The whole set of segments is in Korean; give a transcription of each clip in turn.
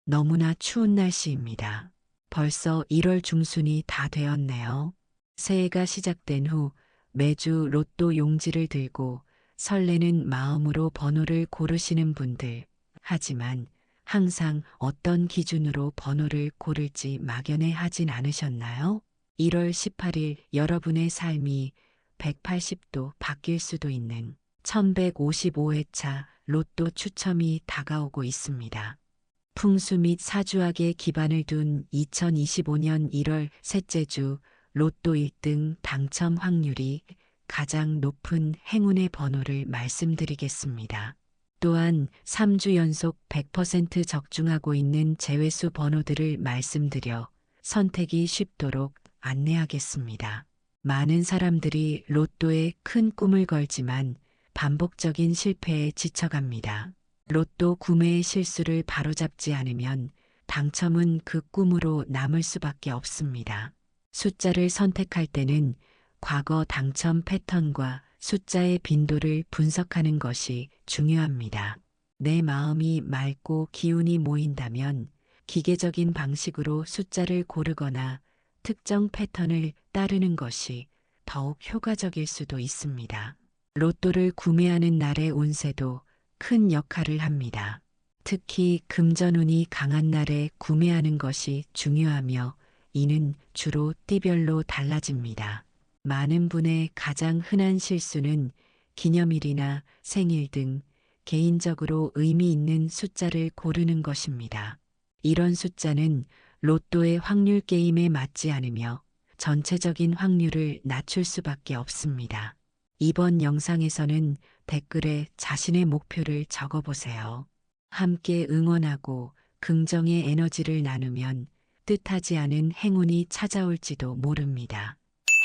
너무나 추운 날씨입니다. 벌써 1월 중순이 다 되었네요. 새해가 시작된 후 매주 로또 용지를 들고 설레는 마음으로 번호를 고르시는 분들. 하지만 항상 어떤 기준으로 번호를 고를지 막연해 하진 않으셨나요? 1월 18일 여러분의 삶이 180도 바뀔 수도 있는 1155회차 로또 추첨이 다가오고 있습니다. 풍수 및 사주학에 기반을 둔 2025년 1월 셋째 주 로또 1등 당첨 확률이 가장 높은 행운의 번호를 말씀드리겠습니다. 또한 3주 연속 100% 적중하고 있는 제외수 번호들을 말씀드려 선택이 쉽도록 안내하겠습니다. 많은 사람들이 로또에 큰 꿈을 걸지만 반복적인 실패에 지쳐갑니다. 로또 구매의 실수를 바로잡지 않으면 당첨은 그 꿈으로 남을 수밖에 없습니다. 숫자를 선택할 때는 과거 당첨 패턴과 숫자의 빈도를 분석하는 것이 중요합니다. 내 마음이 맑고 기운이 모인다면 기계적인 방식으로 숫자를 고르거나 특정 패턴을 따르는 것이 더욱 효과적일 수도 있습니다. 로또를 구매하는 날의 운세도 큰 역할을 합니다. 특히 금전운이 강한 날에 구매하는 것이 중요하며 이는 주로 띠별로 달라집니다. 많은 분의 가장 흔한 실수는 기념일이나 생일 등 개인적으로 의미 있는 숫자를 고르는 것입니다. 이런 숫자는 로또의 확률 게임에 맞지 않으며 전체적인 확률을 낮출 수밖에 없습니다. 이번 영상에서는 댓글에 자신의 목표를 적어보세요. 함께 응원하고 긍정의 에너지를 나누면 뜻하지 않은 행운이 찾아올지도 모릅니다.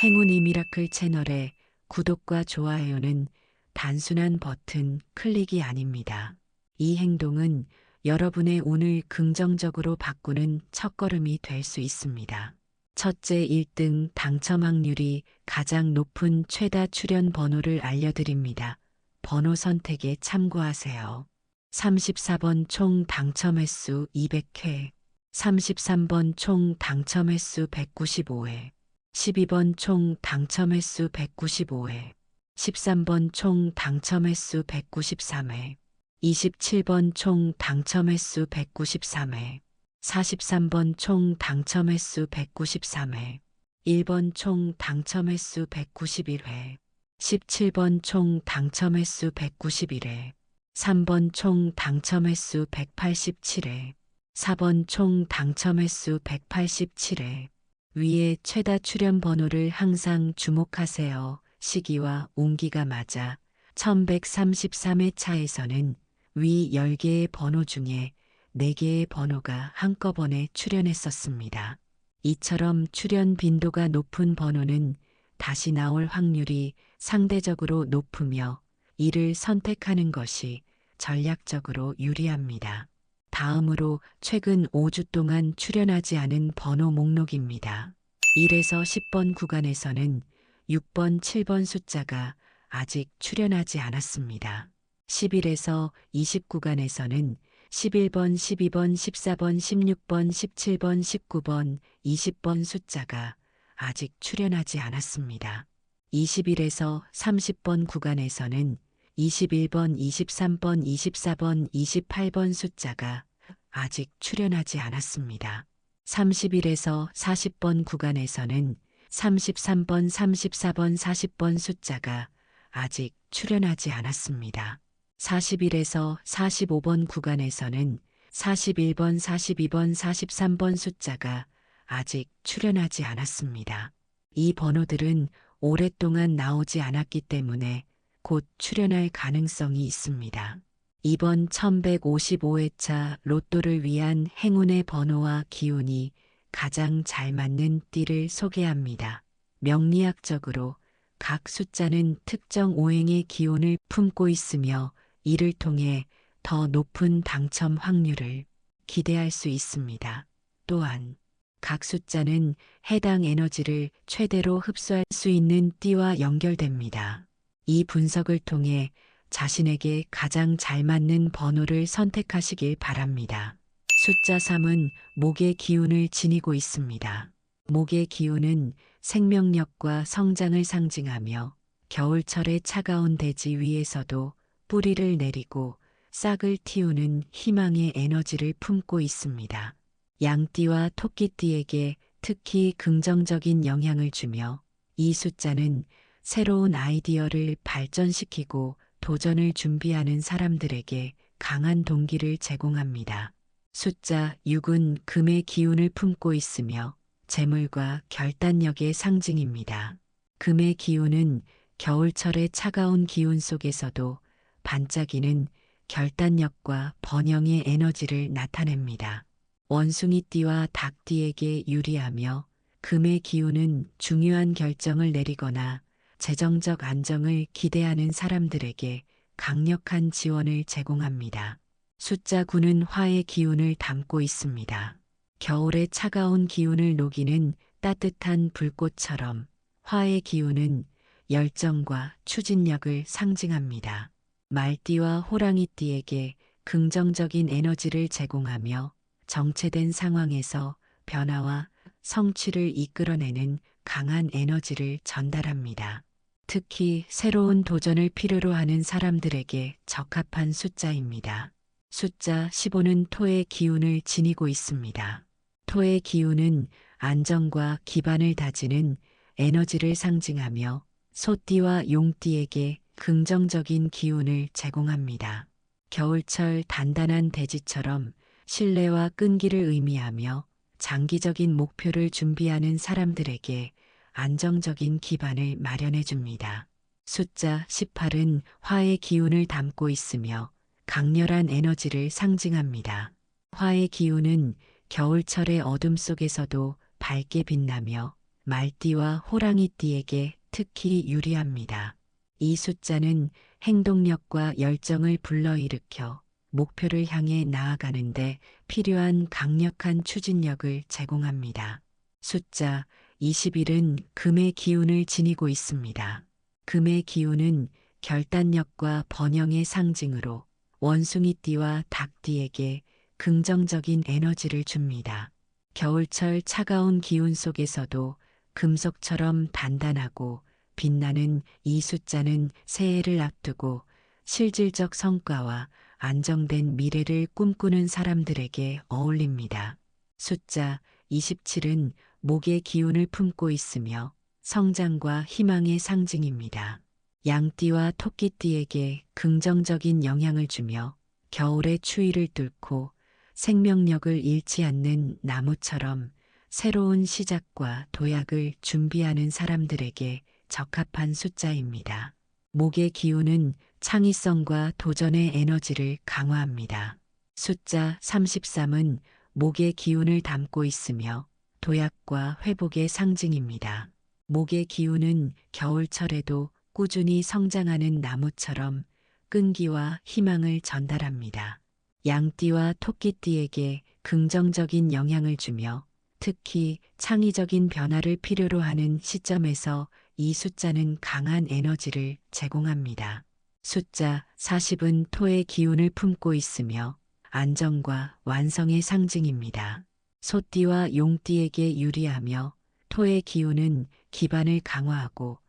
행운이 미라클 채널의 구독과 좋아요는 단순한 버튼 클릭이 아닙니다. 이 행동은 여러분의 운을 긍정적으로 바꾸는 첫걸음이 될 수 있습니다. 첫째 1등 당첨 확률이 가장 높은 최다 출연 번호를 알려드립니다. 번호 선택에 참고하세요. 34번 총 당첨 횟수 200회, 33번 총 당첨 횟수 195회, 12번 총 당첨 횟수 195회, 13번 총 당첨 횟수 193회, 27번 총 당첨 횟수 193회, 43번 총 당첨 횟수 193회, 1번 총 당첨 횟수 191회, 17번 총 당첨 횟수 191회, 3번 총 당첨 횟수 187회, 4번 총 당첨 횟수 187회. 위의 최다 출연 번호를 항상 주목하세요. 시기와 운기가 맞아 1133회 차에서는 위 10개의 번호 중에 4개의 번호가 한꺼번에 출연했었습니다. 이처럼 출연 빈도가 높은 번호는 다시 나올 확률이 상대적으로 높으며 이를 선택하는 것이 전략적으로 유리합니다. 다음으로 최근 5주 동안 출연하지 않은 번호 목록입니다. 1에서 10번 구간에서는 6번, 7번 숫자가 아직 출연하지 않았습니다. 11에서 20 구간에서는 11번, 12번, 14번, 16번, 17번, 19번, 20번 숫자가 아직 출연하지 않았습니다. 21에서 30번 구간에서는 21번, 23번, 24번, 28번 숫자가 아직 출연하지 않았습니다. 31에서 40번 구간에서는 33번, 34번, 40번 숫자가 아직 출연하지 않았습니다. 41에서 45번 구간에서는 41번, 42번, 43번 숫자가 아직 출연하지 않았습니다. 이 번호들은 오랫동안 나오지 않았기 때문에 곧 출연할 가능성이 있습니다. 이번 1155회차 로또를 위한 행운의 번호와 기운이 가장 잘 맞는 띠를 소개합니다. 명리학적으로 각 숫자는 특정 오행의 기운을 품고 있으며 이를 통해 더 높은 당첨 확률을 기대할 수 있습니다. 또한 각 숫자는 해당 에너지를 최대로 흡수할 수 있는 띠와 연결됩니다. 이 분석을 통해 자신에게 가장 잘 맞는 번호를 선택하시길 바랍니다. 숫자 3은 목의 기운을 지니고 있습니다. 목의 기운은 생명력과 성장을 상징하며 겨울철의 차가운 대지 위에서도 뿌리를 내리고 싹을 틔우는 희망의 에너지를 품고 있습니다. 양띠와 토끼띠에게 특히 긍정적인 영향을 주며 이 숫자는 새로운 아이디어를 발전시키고 도전을 준비하는 사람들에게 강한 동기를 제공합니다. 숫자 6은 금의 기운을 품고 있으며 재물과 결단력의 상징입니다. 금의 기운은 겨울철의 차가운 기운 속에서도 반짝이는 결단력과 번영의 에너지를 나타냅니다. 원숭이띠와 닭띠에게 유리하며 금의 기운은 중요한 결정을 내리거나 재정적 안정을 기대하는 사람들에게 강력한 지원을 제공합니다. 숫자 9는 화의 기운을 담고 있습니다. 겨울의 차가운 기운을 녹이는 따뜻한 불꽃처럼 화의 기운은 열정과 추진력을 상징합니다. 말띠와 호랑이띠에게 긍정적인 에너지를 제공하며 정체된 상황에서 변화와 성취를 이끌어내는 강한 에너지를 전달합니다. 특히 새로운 도전을 필요로 하는 사람들에게 적합한 숫자입니다. 숫자 15는 토의 기운을 지니고 있습니다. 토의 기운은 안정과 기반을 다지는 에너지를 상징하며 소띠와 용띠에게 긍정적인 기운을 제공합니다. 겨울철 단단한 대지처럼 신뢰와 끈기를 의미하며 장기적인 목표를 준비하는 사람들에게 안정적인 기반을 마련해 줍니다. 숫자 18은 화의 기운을 담고 있으며 강렬한 에너지를 상징합니다. 화의 기운은 겨울철의 어둠 속에서도 밝게 빛나며 말띠와 호랑이띠에게 특히 유리합니다. 이 숫자는 행동력과 열정을 불러일으켜 목표를 향해 나아가는데 필요한 강력한 추진력을 제공합니다. 숫자 21은 금의 기운을 지니고 있습니다. 금의 기운은 결단력과 번영의 상징으로 원숭이띠와 닭띠에게 긍정적인 에너지를 줍니다. 겨울철 차가운 기운 속에서도 금속처럼 단단하고 빛나는 이 숫자는 새해를 앞두고 실질적 성과와 안정된 미래를 꿈꾸는 사람들에게 어울립니다. 숫자 27은 목의 기운을 품고 있으며 성장과 희망의 상징입니다. 양띠와 토끼띠에게 긍정적인 영향을 주며 겨울의 추위를 뚫고 생명력을 잃지 않는 나무처럼 새로운 시작과 도약을 준비하는 사람들에게 적합한 숫자입니다. 목의 기운은 창의성과 도전의 에너지를 강화합니다. 숫자 33은 목의 기운을 담고 있으며 도약과 회복의 상징입니다. 목의 기운은 겨울철에도 꾸준히 성장하는 나무처럼 끈기와 희망을 전달합니다. 양띠와 토끼띠에게 긍정적인 영향을 주며 특히 창의적인 변화를 필요로 하는 시점에서 이 숫자는 강한 에너지를 제공합니다. 숫자 40은 토의 기운을 품고 있으며 안정과 완성의 상징입니다. 소띠와 용띠에게 유리하며 토의 기운은 기반을 강화하고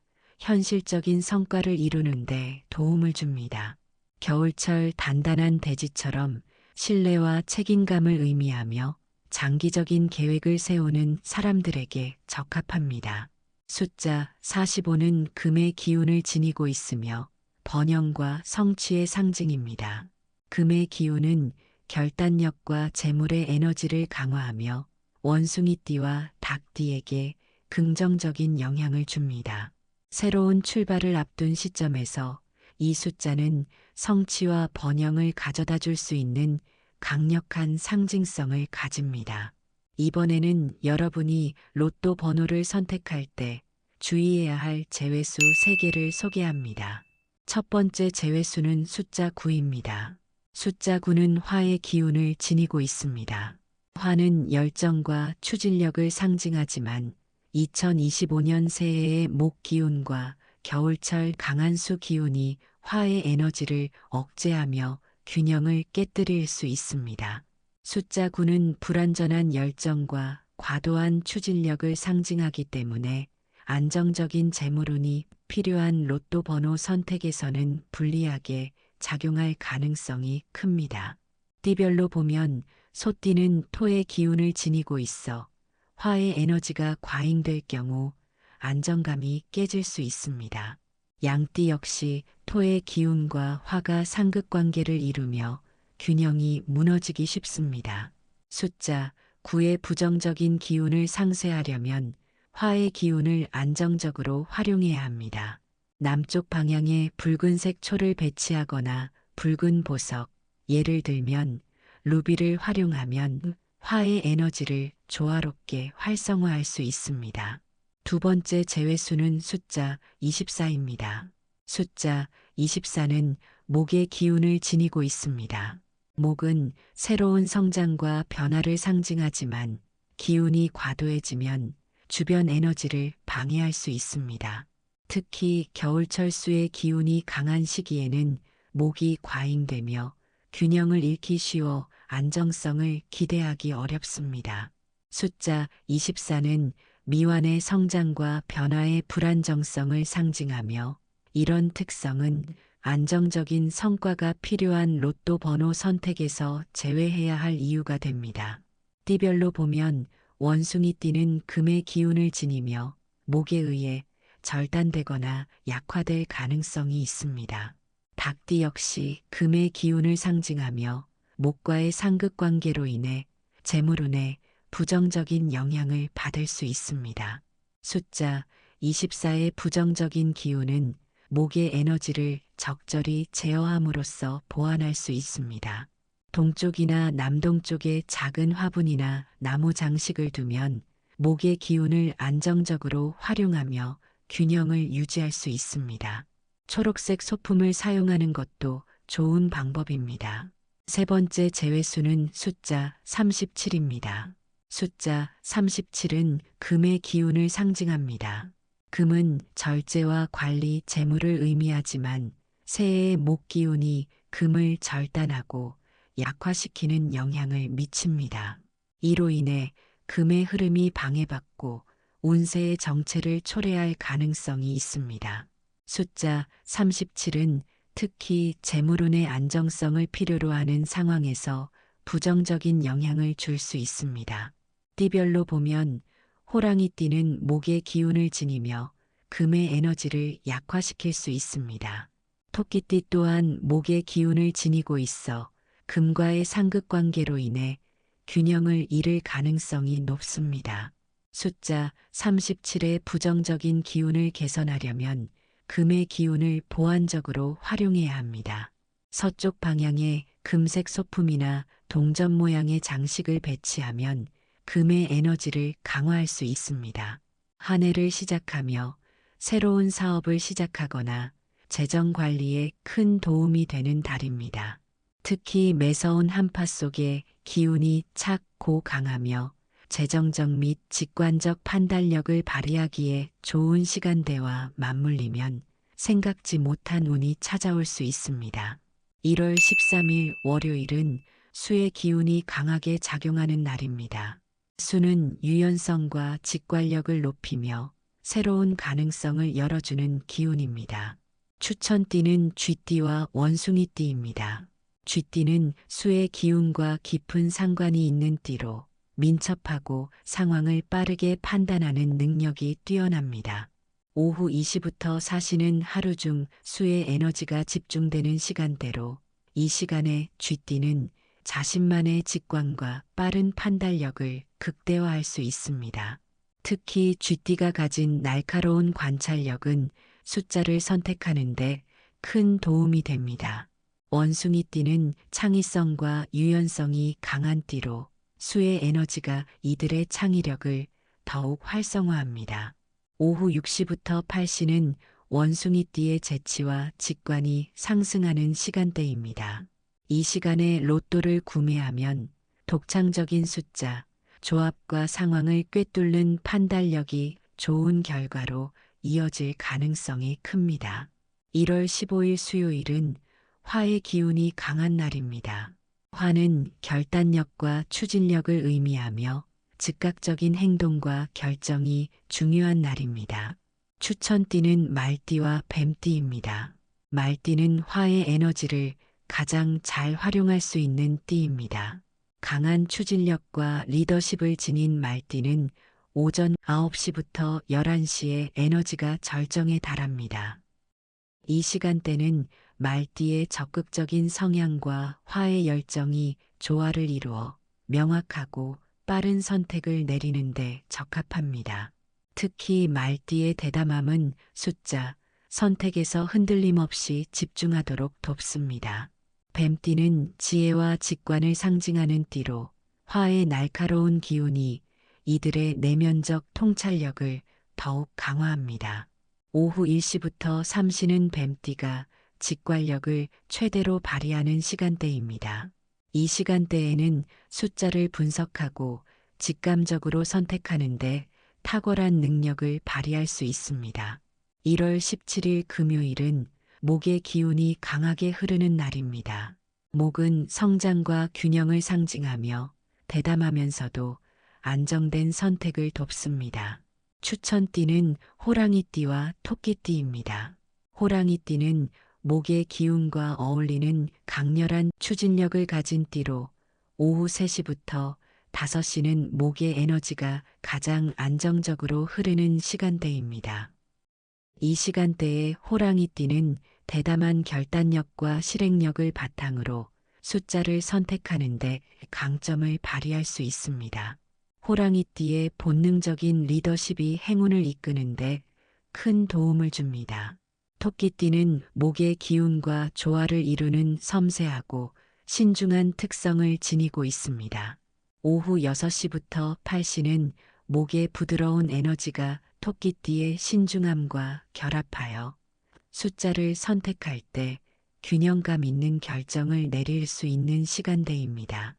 현실적인 성과를 이루는데 도움을 줍니다. 겨울철 단단한 대지처럼 신뢰와 책임감을 의미하며 장기적인 계획을 세우는 사람들에게 적합합니다. 숫자 45는 금의 기운을 지니고 있으며 번영과 성취의 상징입니다. 금의 기운은 결단력과 재물의 에너지를 강화하며 원숭이띠와 닭띠에게 긍정적인 영향을 줍니다. 새로운 출발을 앞둔 시점에서 이 숫자는 성취와 번영을 가져다 줄 수 있는 강력한 상징성을 가집니다. 이번에는 여러분이 로또 번호를 선택할 때 주의해야 할 제외수 3개를 소개합니다. 첫 번째 제외수는 숫자 9입니다. 숫자 9는 화의 기운을 지니고 있습니다. 화는 열정과 추진력을 상징하지만 2025년 새해의 목 기운과 겨울철 강한 수 기운이 화의 에너지를 억제하며 균형을 깨뜨릴 수 있습니다. 숫자 9는 불완전한 열정과 과도한 추진력을 상징하기 때문에 안정적인 재물운이 필요한 로또 번호 선택에서는 불리하게 작용할 가능성이 큽니다. 띠별로 보면 소띠는 토의 기운을 지니고 있어 화의 에너지가 과잉될 경우 안정감이 깨질 수 있습니다. 양띠 역시 토의 기운과 화가 상극관계를 이루며 균형이 무너지기 쉽습니다. 숫자 9의 부정적인 기운을 상쇄하려면 화의 기운을 안정적으로 활용해야 합니다. 남쪽 방향에 붉은색 초를 배치하거나 붉은 보석, 예를 들면 루비를 활용하면 화의 에너지를 조화롭게 활성화할 수 있습니다. 두 번째 제외수는 숫자 24입니다. 숫자 24는 목의 기운을 지니고 있습니다. 목은 새로운 성장과 변화를 상징하지만 기운이 과도해지면 주변 에너지를 방해할 수 있습니다. 특히 겨울철 수의 기운이 강한 시기에는 목이 과잉되며 균형을 잃기 쉬워 안정성을 기대하기 어렵습니다. 숫자 24는 미완의 성장과 변화의 불안정성을 상징하며 이런 특성은 안정적인 성과가 필요한 로또 번호 선택에서 제외해야 할 이유가 됩니다. 띠별로 보면 원숭이띠는 금의 기운을 지니며 목에 의해 절단되거나 약화될 가능성이 있습니다. 닭띠 역시 금의 기운을 상징하며 목과의 상극관계로 인해 재물운에 부정적인 영향을 받을 수 있습니다. 숫자 24의 부정적인 기운은 목의 에너지를 적절히 제어함으로써 보완할 수 있습니다. 동쪽이나 남동쪽에 작은 화분이나 나무 장식을 두면 목의 기운을 안정적으로 활용하며 균형을 유지할 수 있습니다. 초록색 소품을 사용하는 것도 좋은 방법입니다. 세 번째 제외수는 숫자 37입니다. 숫자 37은 금의 기운을 상징합니다. 금은 절제와 관리, 재물을 의미하지만 새해의 목 기운이 금을 절단하고 약화시키는 영향을 미칩니다. 이로 인해 금의 흐름이 방해받고 운세의 정체를 초래할 가능성이 있습니다. 숫자 37은 특히 재물운의 안정성을 필요로 하는 상황에서 부정적인 영향을 줄 수 있습니다. 띠별로 보면 호랑이띠는 목의 기운을 지니며 금의 에너지를 약화시킬 수 있습니다. 토끼띠 또한 목의 기운을 지니고 있어 금과의 상극관계로 인해 균형을 잃을 가능성이 높습니다. 숫자 37의 부정적인 기운을 개선하려면 금의 기운을 보완적으로 활용해야 합니다. 서쪽 방향에 금색 소품이나 동전 모양의 장식을 배치하면 금의 에너지를 강화할 수 있습니다. 한 해를 시작하며 새로운 사업을 시작하거나 재정 관리에 큰 도움이 되는 달입니다. 특히 매서운 한파 속에 기운이 착고 강하며 재정적 및 직관적 판단력을 발휘하기에 좋은 시간대와 맞물리면 생각지 못한 운이 찾아올 수 있습니다. 1월 13일 월요일은 수의 기운이 강하게 작용하는 날입니다. 수는 유연성과 직관력을 높이며 새로운 가능성을 열어주는 기운입니다. 추천띠는 쥐띠와 원숭이띠입니다. 쥐띠는 수의 기운과 깊은 상관이 있는 띠로 민첩하고 상황을 빠르게 판단하는 능력이 뛰어납니다. 오후 2시부터 4시는 하루 중 수의 에너지가 집중되는 시간대로 이 시간에 쥐띠는 자신만의 직관과 빠른 판단력을 극대화할 수 있습니다. 특히 쥐띠가 가진 날카로운 관찰력은 숫자를 선택하는데 큰 도움이 됩니다. 원숭이띠는 창의성과 유연성이 강한 띠로 수의 에너지가 이들의 창의력을 더욱 활성화합니다. 오후 6시부터 8시는 원숭이띠의 재치와 직관이 상승하는 시간대입니다. 이 시간에 로또를 구매하면 독창적인 숫자, 조합과 상황을 꿰뚫는 판단력이 좋은 결과로 이어질 가능성이 큽니다. 1월 15일 수요일은 화의 기운이 강한 날입니다. 화는 결단력과 추진력을 의미하며 즉각적인 행동과 결정이 중요한 날입니다. 추천띠는 말띠와 뱀띠입니다. 말띠는 화의 에너지를 가장 잘 활용할 수 있는 띠입니다. 강한 추진력과 리더십을 지닌 말띠는 오전 9시부터 11시에 에너지가 절정에 달합니다. 이 시간대는 말띠의 적극적인 성향과 화의 열정이 조화를 이루어 명확하고 빠른 선택을 내리는데 적합합니다. 특히 말띠의 대담함은 숫자, 선택에서 흔들림 없이 집중하도록 돕습니다. 뱀띠는 지혜와 직관을 상징하는 띠로 화의 날카로운 기운이 이들의 내면적 통찰력을 더욱 강화합니다. 오후 1시부터 3시는 뱀띠가 직관력을 최대로 발휘하는 시간대입니다. 이 시간대에는 숫자를 분석하고 직감적으로 선택하는데 탁월한 능력을 발휘할 수 있습니다. 1월 17일 금요일은 목의 기운이 강하게 흐르는 날입니다. 목은 성장과 균형을 상징하며 대담하면서도 안정된 선택을 돕습니다. 추천띠는 호랑이띠와 토끼띠입니다. 호랑이띠는 목의 기운과 어울리는 강렬한 추진력을 가진 띠로 오후 3시부터 5시는 목의 에너지가 가장 안정적으로 흐르는 시간대입니다. 이 시간대에 호랑이띠는 대담한 결단력과 실행력을 바탕으로 숫자를 선택하는데 강점을 발휘할 수 있습니다. 호랑이띠의 본능적인 리더십이 행운을 이끄는데 큰 도움을 줍니다. 토끼띠는 목의 기운과 조화를 이루는 섬세하고 신중한 특성을 지니고 있습니다. 오후 6시부터 8시는 목의 부드러운 에너지가 토끼띠의 신중함과 결합하여 숫자를 선택할 때 균형감 있는 결정을 내릴 수 있는 시간대입니다.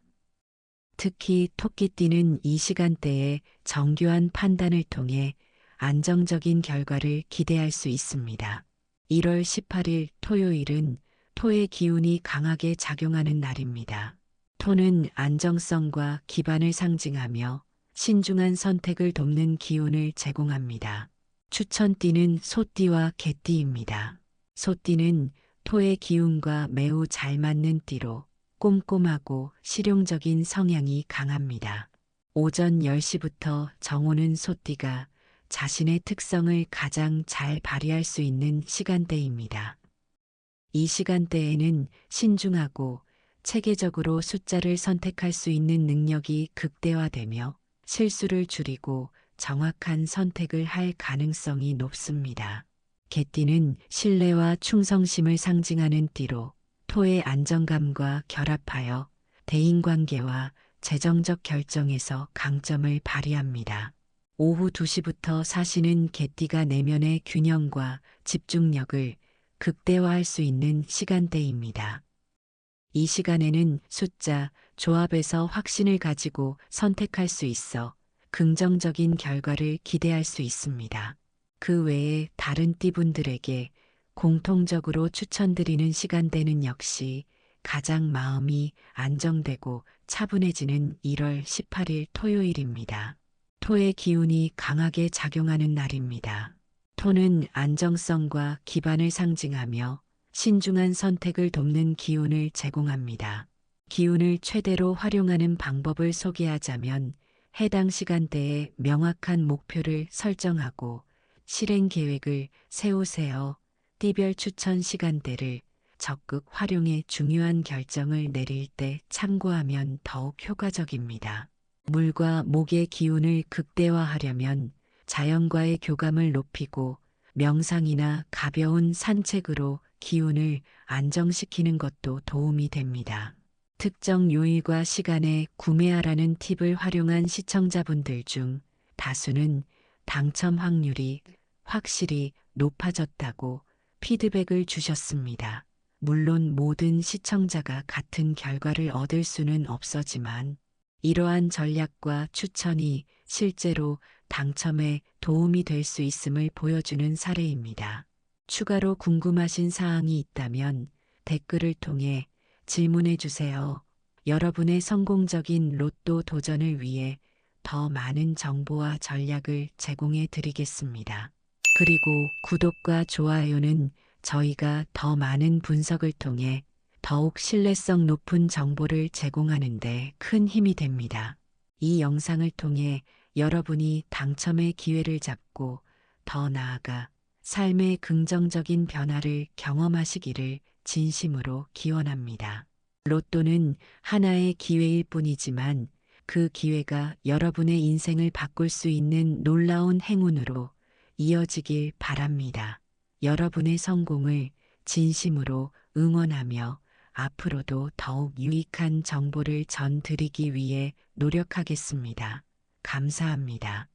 특히 토끼띠는 이 시간대에 정교한 판단을 통해 안정적인 결과를 기대할 수 있습니다. 1월 18일 토요일은 토의 기운이 강하게 작용하는 날입니다. 토는 안정성과 기반을 상징하며 신중한 선택을 돕는 기운을 제공합니다. 추천띠는 소띠와 개띠입니다. 소띠는 토의 기운과 매우 잘 맞는 띠로 꼼꼼하고 실용적인 성향이 강합니다. 오전 10시부터 정오는 소띠가 자신의 특성을 가장 잘 발휘할 수 있는 시간대입니다. 이 시간대에는 신중하고 체계적으로 숫자를 선택할 수 있는 능력이 극대화되며 실수를 줄이고 정확한 선택을 할 가능성이 높습니다. 개띠는 신뢰와 충성심을 상징하는 띠로 토의 안정감과 결합하여 대인관계와 재정적 결정에서 강점을 발휘합니다. 오후 2시부터 4시는 개띠가 내면의 균형과 집중력을 극대화할 수 있는 시간대입니다. 이 시간에는 숫자, 조합에서 확신을 가지고 선택할 수 있어 긍정적인 결과를 기대할 수 있습니다. 그 외에 다른 띠분들에게 공통적으로 추천드리는 시간대는 역시 가장 마음이 안정되고 차분해지는 1월 18일 토요일입니다. 토의 기운이 강하게 작용하는 날입니다. 토는 안정성과 기반을 상징하며 신중한 선택을 돕는 기운을 제공합니다. 기운을 최대로 활용하는 방법을 소개하자면 해당 시간대에 명확한 목표를 설정하고 실행 계획을 세우세요. 띠별 추천 시간대를 적극 활용해 중요한 결정을 내릴 때 참고하면 더욱 효과적입니다. 물과 목의 기운을 극대화하려면 자연과의 교감을 높이고 명상이나 가벼운 산책으로 기운을 안정시키는 것도 도움이 됩니다. 특정 요일과 시간에 구매하라는 팁을 활용한 시청자분들 중 다수는 당첨 확률이 확실히 높아졌다고 피드백을 주셨습니다. 물론 모든 시청자가 같은 결과를 얻을 수는 없었지만 이러한 전략과 추천이 실제로 당첨에 도움이 될 수 있음을 보여주는 사례입니다. 추가로 궁금하신 사항이 있다면 댓글을 통해 질문해 주세요. 여러분의 성공적인 로또 도전을 위해 더 많은 정보와 전략을 제공해 드리겠습니다. 그리고 구독과 좋아요는 저희가 더 많은 분석을 통해 더욱 신뢰성 높은 정보를 제공하는 데 큰 힘이 됩니다. 이 영상을 통해 여러분이 당첨의 기회를 잡고 더 나아가 삶의 긍정적인 변화를 경험하시기를 진심으로 기원합니다. 로또는 하나의 기회일 뿐이지만 그 기회가 여러분의 인생을 바꿀 수 있는 놀라운 행운으로 이어지길 바랍니다. 여러분의 성공을 진심으로 응원하며 앞으로도 더욱 유익한 정보를 전드리기 위해 노력하겠습니다. 감사합니다.